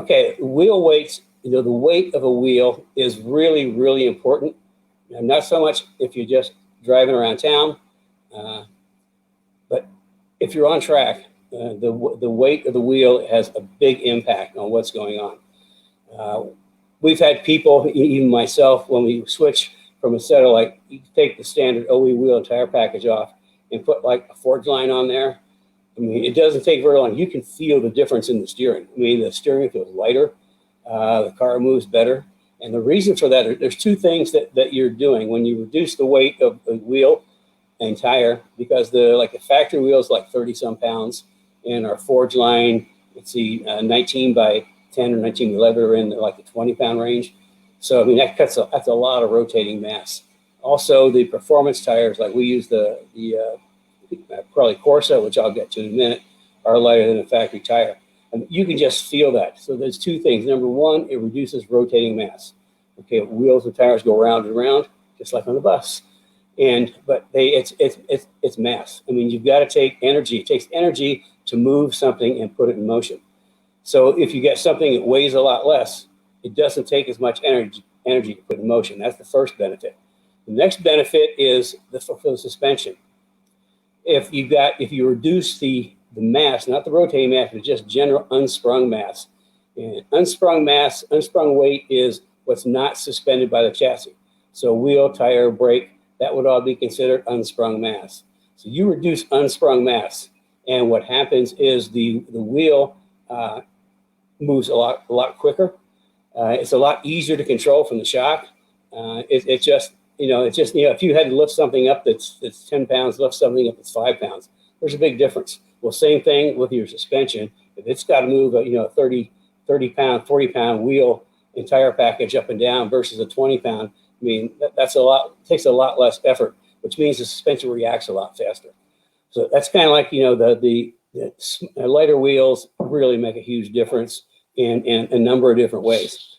Okay, wheel weights, the weight of a wheel is really, really important. And not so much if you're just driving around town, but if you're on track, the weight of the wheel has a big impact on what's going on. We've had people, even myself, when we switch from a set of you take the standard OE wheel and tire package off and put like a forge line on there. I mean, it doesn't take very long. You can feel the difference in the steering. I mean, the steering feels lighter. The car moves better. And the reason for that, there's two things that you're doing when you reduce the weight of the wheel and tire, because the factory wheel is like 30 some pounds, and our forge line, let's see, 19 by 10 or 19 by 11 are in like the 20-pound range. So I mean, that's a lot of rotating mass. Also, the performance tires, like we use the probably Corsa, which I'll get to in a minute, are lighter than a factory tire. And you can just feel that. So there's two things. Number one, it reduces rotating mass. Okay, wheels and tires go round and round, just like on the bus. But it's mass. I mean, you've got to take energy. It takes energy to move something and put it in motion. So if you get something that weighs a lot less, it doesn't take as much energy to put in motion. That's the first benefit. The next benefit is for the suspension. If you reduce the mass, not the rotating mass, but just general unsprung mass. And unsprung weight is what's not suspended by the chassis. So wheel, tire, brake, that would all be considered unsprung mass. So you reduce unsprung mass, and what happens is the wheel moves a lot quicker. It's a lot easier to control from the shock. It's just if you had to lift something up that's 10 pounds, lift something up that's 5 pounds, there's a big difference. Well, same thing with your suspension. If it's got to move a 30 pound, 40 pound wheel and tire package up and down versus a 20 pound, I mean, takes a lot less effort, which means the suspension reacts a lot faster. So that's kind of like, the lighter wheels really make a huge difference in a number of different ways.